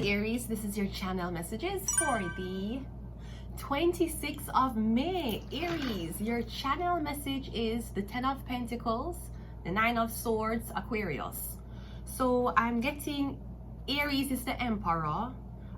Aries, this is your channel messages for the 26th of May. Aries, your channel message is the 10 of Pentacles, the 9 of Swords, Aquarius. So I'm getting Aries is the Emperor,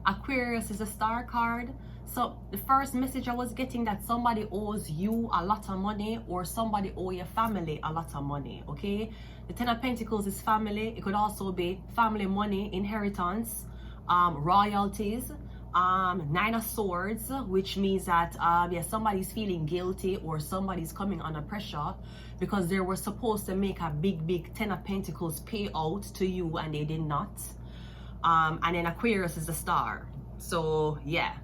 Aquarius is a star card. So the first message I was getting that somebody owes you a lot of money or somebody owe your family a lot of money, okay? The 10 of Pentacles is family. It could also be family money, inheritance, royalties. 9 of Swords, which means that yeah, somebody's feeling guilty or somebody's coming under pressure because they were supposed to make a big 10 of Pentacles payout to you and they did not. And then Aquarius is the star. So yeah,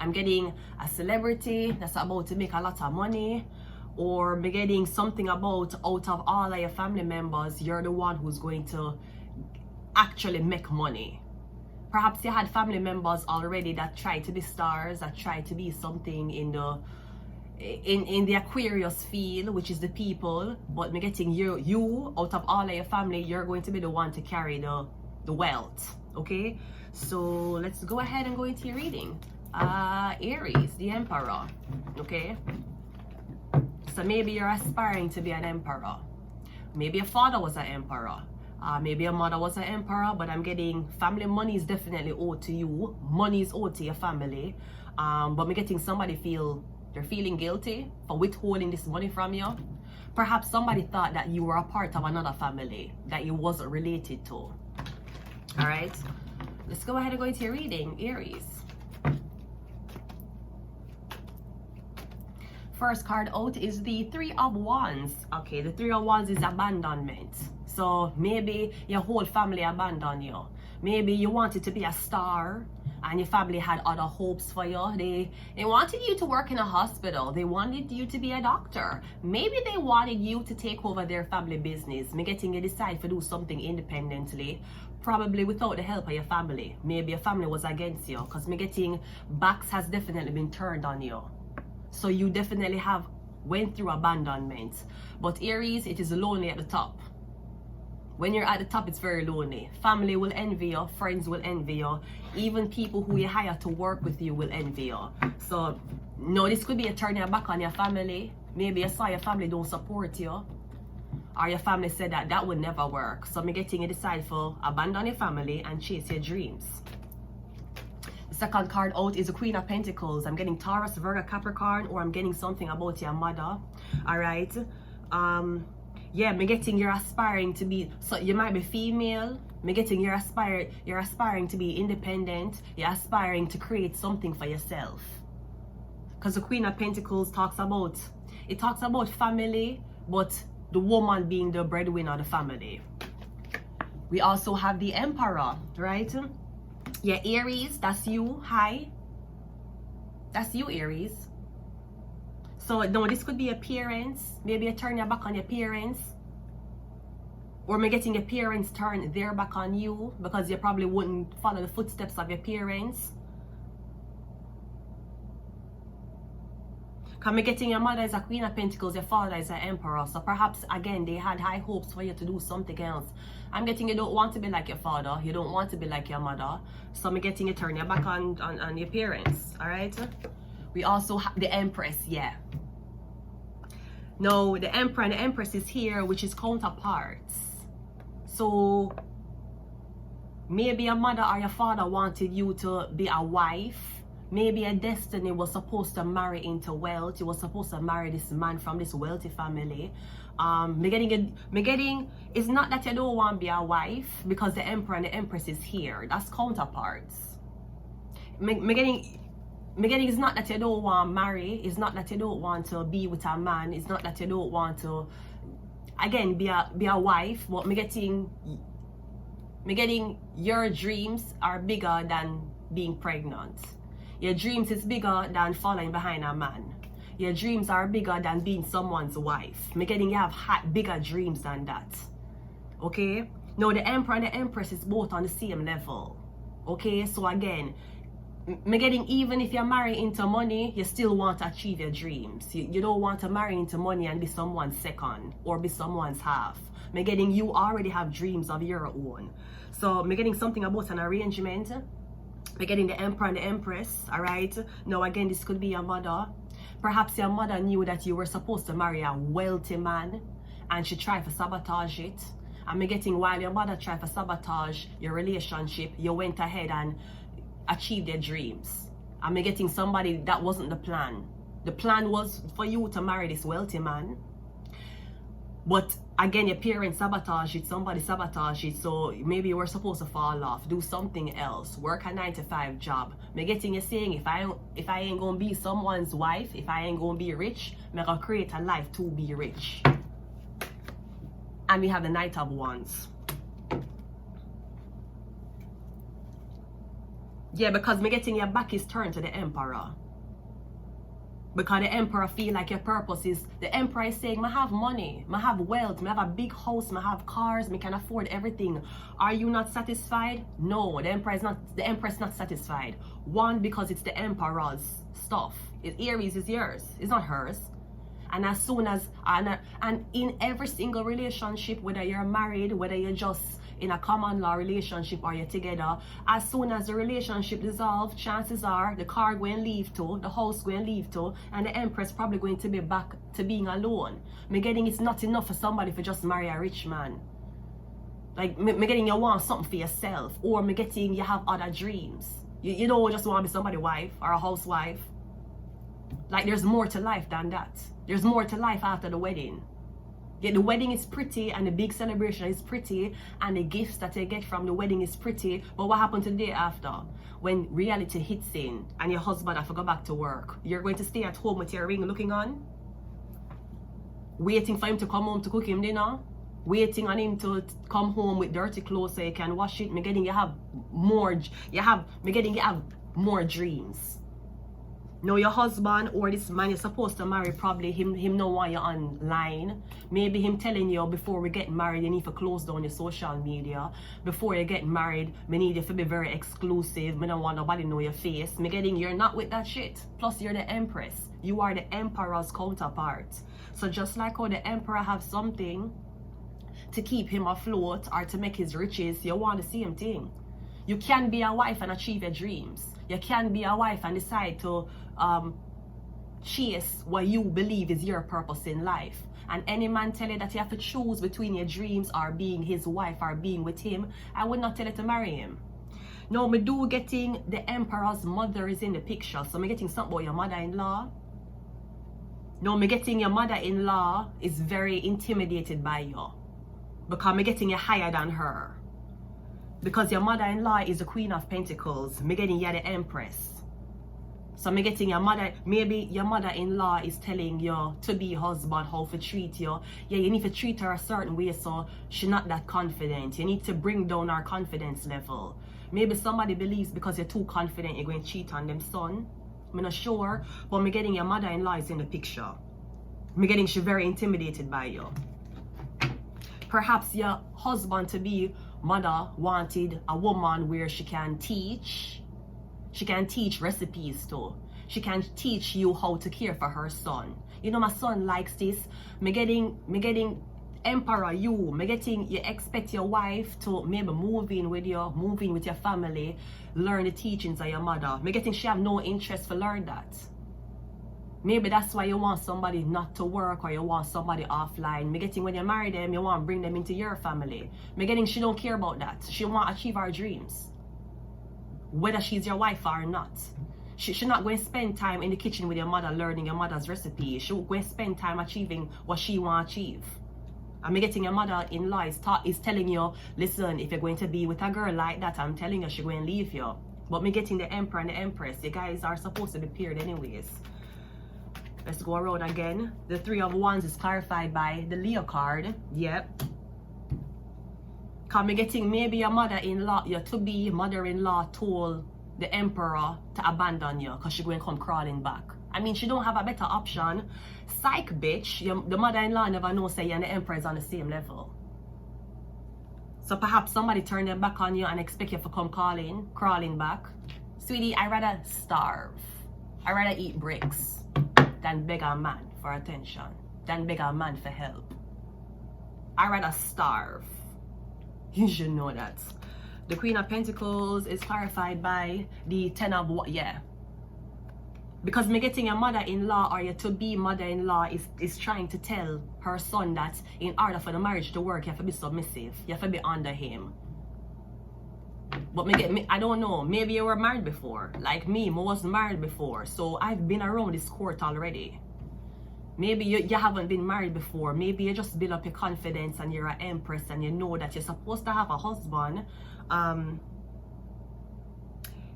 I'm getting a celebrity that's about to make a lot of money, or I'm getting something about out of all of your family members, you're the one who's going to actually make money. Perhaps you had family members already that tried to be stars, that tried to be something in the Aquarius field, which is the people, but me getting you out of all of your family, you're going to be the one to carry the wealth. Okay, so let's go ahead and go into your reading. Aries, the Emperor. Okay, so maybe you're aspiring to be an emperor. Maybe your father was an emperor. Maybe your mother was an emperor, but I'm getting family money is definitely owed to you. Money is owed to your family. But I'm getting somebody they're feeling guilty for withholding this money from you. Perhaps somebody thought that you were a part of another family that you wasn't related to. All right, let's go ahead and go into your reading, Aries. First card out is the 3 of Wands. Okay, the 3 of Wands is abandonment. So maybe your whole family abandoned you. Maybe you wanted to be a star and your family had other hopes for you. They wanted you to work in a hospital. They wanted you to be a doctor. Maybe they wanted you to take over their family business. Me getting you decide to do something independently, probably without the help of your family. Maybe your family was against you, because me getting backs has definitely been turned on you. So you definitely have went through abandonment. But Aries, it is lonely at the top. When you're at the top, it's very lonely. Family will envy you, friends will envy you, even people who you hire to work with you will envy you. So no, this could be a turn your back on your family. Maybe you saw your family don't support you, or your family said that would never work. So I'm getting you decide for abandon your family and chase your dreams. The second card out is the Queen of Pentacles. I'm getting Taurus, Virgo, Capricorn, or I'm getting something about your mother. All right. Yeah, me getting you're aspiring to be, so you might be female. Me getting you're aspiring to be independent. You're aspiring to create something for yourself. Because the Queen of Pentacles talks about family, but the woman being the breadwinner of the family. We also have the Emperor, right? Yeah, Aries, that's you. Hi. That's you, Aries. So no, this could be appearance. Maybe you turn your back on your parents, or maybe getting your parents turn their back on you because you probably wouldn't follow the footsteps of your parents. Because me getting your mother is a Queen of Pentacles, your father is an Emperor. So perhaps again they had high hopes for you to do something else. I'm getting you don't want to be like your father, you don't want to be like your mother. So I'm getting you turn your back on your parents. All right. We also have the Empress, yeah. No, the Emperor and the Empress is here, which is counterparts. So maybe your mother or your father wanted you to be a wife. Maybe your destiny was supposed to marry into wealth. You were supposed to marry this man from this wealthy family. Me getting it's not that you don't want to be a wife, because the Emperor and the Empress is here. That's counterparts. Me getting it's not that you don't want to marry, it's not that you don't want to be with a man, it's not that you don't want to again be a wife, but me getting your dreams are bigger than being pregnant. Your dreams is bigger than following behind a man. Your dreams are bigger than being someone's wife. Me getting you have bigger dreams than that. Okay? Now the Emperor and the Empress is both on the same level. Okay? So again, me getting even if you're married into money, you still want to achieve your dreams. You don't want to marry into money and be someone's second or be someone's half. Me getting you already have dreams of your own. So me getting something about an arrangement. We're getting the Emperor and the Empress, all right? Now, again, this could be your mother. Perhaps your mother knew that you were supposed to marry a wealthy man, and she tried to sabotage it. And we're getting, while your mother tried to sabotage your relationship, you went ahead and achieved your dreams. And we're getting somebody that wasn't the plan. The plan was for you to marry this wealthy man. But again, your parents sabotage it, somebody sabotage it, so maybe you were supposed to fall off, do something else, work a 9-to-5 job. Me getting you saying, if I ain't gonna be someone's wife, if I ain't gonna be rich, me gonna create a life to be rich. And we have the Knight of Wands. Yeah, because me getting your back is turned to the Emperor. Because the Emperor feel like your purpose is, the Emperor is saying, I have money, I have wealth, I have a big house, I have cars, I can afford everything. Are you not satisfied? No, the Emperor is not satisfied. One, because it's the Emperor's stuff. Aries is yours, it's not hers. And as soon as, and in every single relationship, whether you're married, whether you're just in a common law relationship or you're together, as soon as the relationship dissolves, chances are the car going to leave too, the house going to leave too, and the Empress probably going to be back to being alone. Me getting it's not enough for somebody to just marry a rich man. Like, me getting you want something for yourself, or me getting you have other dreams. You don't just want to be somebody's wife or a housewife. Like, there's more to life than that. There's more to life after the wedding. Yeah, the wedding is pretty and the big celebration is pretty and the gifts that you get from the wedding is pretty, but what happened to the day after? When reality hits in and your husband have to go back to work, you're going to stay at home with your ring looking on? Waiting for him to come home to cook him dinner? Waiting on him to come home with dirty clothes so you can wash it? Me getting you have more dreams. No, your husband or this man you're supposed to marry, probably him no want you online. Maybe him telling you, before we get married, you need to close down your social media. Before you get married, me need you to be very exclusive. Me don't want nobody know your face. Me getting you're not with that shit. Plus you're the Empress. You are the Emperor's counterpart. So just like how the Emperor have something to keep him afloat or to make his riches, you want the same thing. You can be a wife and achieve your dreams. You can be a wife and decide to chase what you believe is your purpose in life. And any man tell you that you have to choose between your dreams or being his wife or being with him, I would not tell you to marry him. No, me do getting the Emperor's mother is in the picture. So me getting something about your mother-in-law. No, me getting your mother-in-law is very intimidated by you. Because me getting you higher than her. Because your mother-in-law is the Queen of Pentacles. Me getting you the Empress. So me getting your mother, maybe your mother-in-law is telling you to be husband, how to treat you. Yeah, you need to treat her a certain way so she's not that confident. You need to bring down her confidence level. Maybe somebody believes because you're too confident you're going to cheat on them son. I'm not sure, but me getting your mother-in-law is in the picture. Me getting she very intimidated by you. Perhaps your husband-to-be mother wanted a woman where she can teach recipes too. She can teach you how to care for her son. You know, my son likes this. Me getting Emperor you. Me getting you expect your wife to maybe move in with your family, learn the teachings of your mother. Me getting she have no interest to learn that. Maybe that's why you want somebody not to work or you want somebody offline. Me getting when you marry them, you want to bring them into your family. Me getting she don't care about that. She want to achieve her dreams. Whether she's your wife or not. She's not going to spend time in the kitchen with your mother learning your mother's recipe. She's going to spend time achieving what she want to achieve. And me getting your mother-in-law is telling you, listen, if you're going to be with a girl like that, I'm telling you she's going to leave you. But me getting the Emperor and the Empress, you guys are supposed to be paired anyways. Let's go around again. The Three of Wands is clarified by the Leo card. Yep. Cause me getting maybe your mother-in-law, your to-be mother-in-law told the Emperor to abandon you because she's going to come crawling back. I mean, she don't have a better option. Psych, bitch. The mother-in-law never knows that you and the Emperor is on the same level. So perhaps somebody turned their back on you and expect you to come crawling back. Sweetie, I'd rather starve. I'd rather eat bricks than beg a man for attention, than beg a man for help. I'd rather starve. You should know that. The Queen of Pentacles is clarified by the Ten of what? Yeah. Because me getting a mother-in-law or your to-be mother-in-law is trying to tell her son that in order for the marriage to work, you have to be submissive. You have to be under him. But I don't know. Maybe you were married before. Like me, I wasn't married before. So I've been around this court already. Maybe you haven't been married before. Maybe you just build up your confidence and you're an empress and you know that you're supposed to have a husband.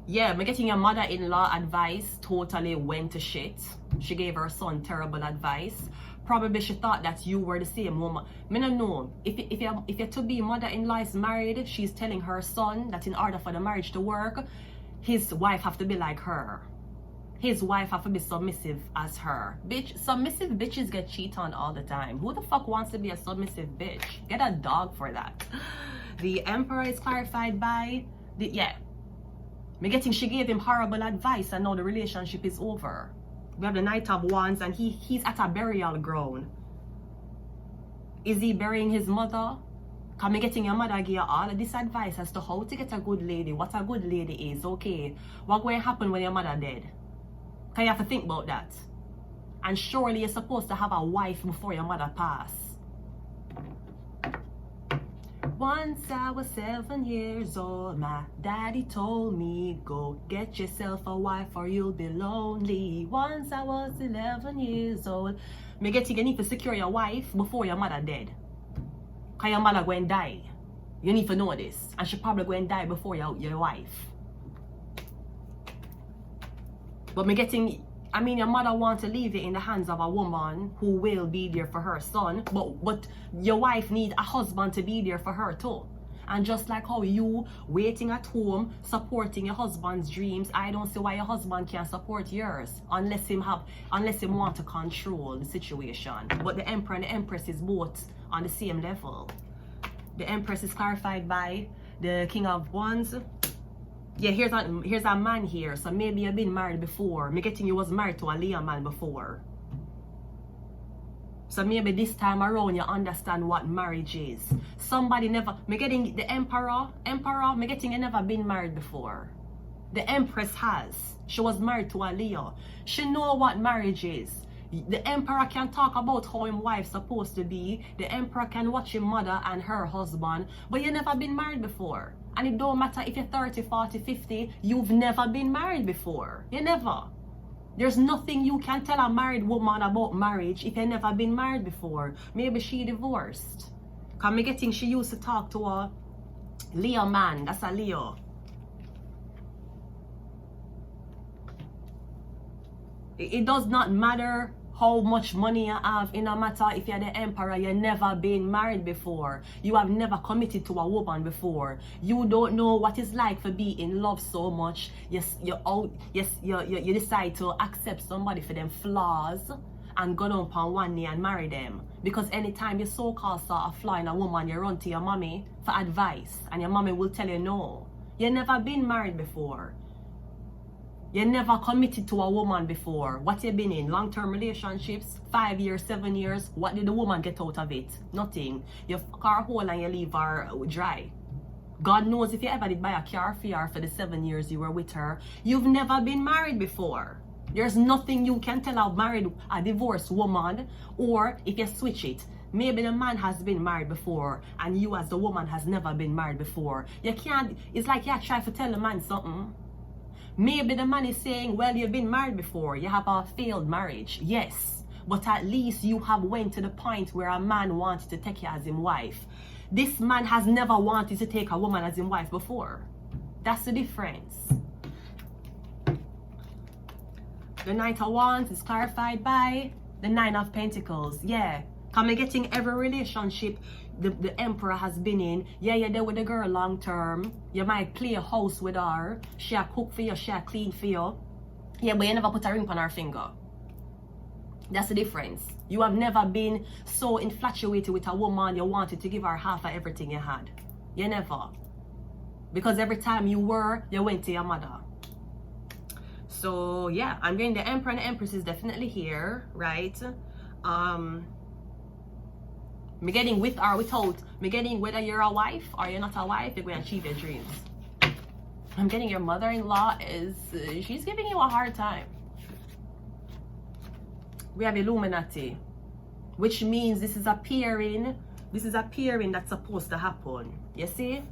Yeah, me getting your mother-in-law advice totally went to shit. She gave her son terrible advice. Probably she thought that you were the same woman. Me don't know. If your to-be mother-in-law is married, she's telling her son that in order for the marriage to work, his wife have to be like her. His wife have to be submissive as her. Bitch, submissive bitches get cheated on all the time. Who the fuck wants to be a submissive bitch? Get a dog for that. The Emperor is clarified by the, yeah. Me getting she gave him horrible advice and now the relationship is over. We have the Knight of Wands and he's at a burial ground. Is he burying his mother? Come getting your mother give you all of this advice as to how to get a good lady, what a good lady is. Okay, what going to happen when your mother dead? Because you have to think about that. And surely you're supposed to have a wife before your mother pass. Once I was 7 years old, my daddy told me, go get yourself a wife or you'll be lonely. Once I was 11 years old. Me getting you need to secure your wife before your mother dead. Because your mother going to die. You need to know this. And she probably going to die before your wife. But me getting, I mean, your mother wants to leave it in the hands of a woman who will be there for her son. But your wife needs a husband to be there for her too. And just like how you waiting at home, supporting your husband's dreams, I don't see why your husband can't support yours unless him want to control the situation. But the Emperor and the Empress is both on the same level. The Empress is clarified by the King of Wands. Yeah, here's a man here. So maybe you've been married before. Me getting you was married to a Leo man before. So maybe this time around you understand what marriage is. Somebody never, me getting the Emperor, me getting you never been married before. The Empress has. She was married to a Leo. She know what marriage is. The Emperor can talk about how his wife's supposed to be. The Emperor can watch his mother and her husband. But you never been married before. And it don't matter if you're 30, 40, 50. You've never been married before. You never. There's nothing you can tell a married woman about marriage if you've never been married before. Maybe she divorced. Because me getting she used to talk to a Leo man. That's a Leo. It does not matter how much money you have. It no matter if you're the Emperor, you've never been married before. You have never committed to a woman before. You don't know what it's like to be in love so much. Yes, you decide to accept somebody for them flaws and go down on one knee and marry them. Because anytime you so-called saw a flaw in a woman, you run to your mommy for advice. And your mommy will tell you no. You've never been married before. You never committed to a woman before. What you been in? Long-term relationships? 5 years, 7 years? What did the woman get out of it? Nothing. You fuck her whole and you leave her dry. God knows if you ever did buy a car for her for the 7 years you were with her. You've never been married before. There's nothing you can tell a divorced woman, or if you switch it. Maybe the man has been married before and you as the woman has never been married before. You can't, it's like you try to tell the man something. Maybe the man is saying, well, you've been married before. You have a failed marriage. Yes. But at least you have went to the point where a man wanted to take you as his wife. This man has never wanted to take a woman as his wife before. That's the difference. The Knight of Wands is clarified by the Nine of Pentacles. Yeah. Come getting every relationship the Emperor has been in. Yeah, you're there with the girl long term. You might play a house with her. She'll cook for you, she'll clean for you. Yeah, but you never put a ring on her finger. That's the difference. You have never been so infatuated with a woman you wanted to give her half of everything you had. You never. Because every time you went to your mother. So yeah, I'm getting the Emperor and the Empress is definitely here, right? Me getting with or without. Me getting whether you're a wife or you're not a wife, you're going to achieve your dreams. I'm getting your mother-in-law is, she's giving you a hard time. We have Illuminati, which means this is appearing that's supposed to happen. You see?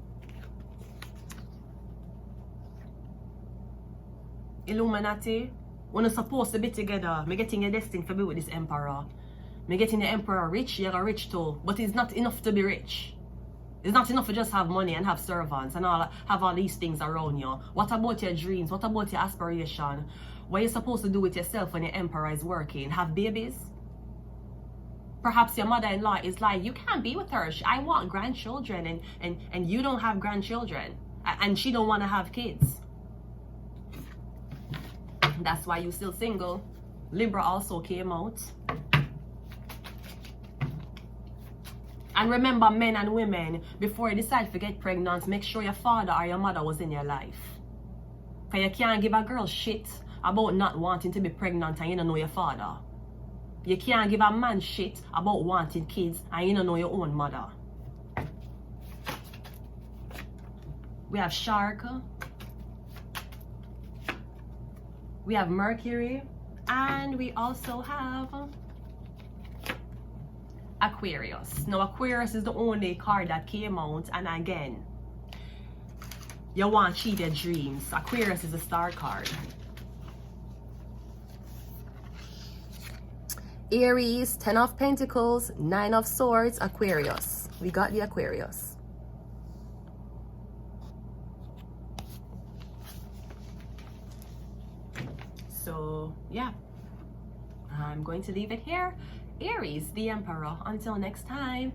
Illuminati, when you're supposed to be together, me getting your destiny to be with this emperor. Me getting the emperor rich, you're rich too. But it's not enough to be rich. It's not enough to just have money and have servants and have all these things around you. What about your dreams? What about your aspiration? What you're supposed to do with yourself when your emperor is working? Have babies? Perhaps your mother-in-law is like, you can't be with her. I want grandchildren and you don't have grandchildren. And she don't want to have kids. That's why you're still single. Libra also came out. And remember, men and women, before you decide to get pregnant, make sure your father or your mother was in your life. Because you can't give a girl shit about not wanting to be pregnant and you don't know your father. You can't give a man shit about wanting kids and you don't know your own mother. We have Shark. We have Mercury. And we also have Aquarius. Now Aquarius is the only card that came out, and again, you want to achieve your dreams. Aquarius is a star card. Aries, 10 of Pentacles, 9 of Swords, Aquarius. We got the Aquarius. So yeah, I'm going to leave it here. Aries, the Emperor. Until next time.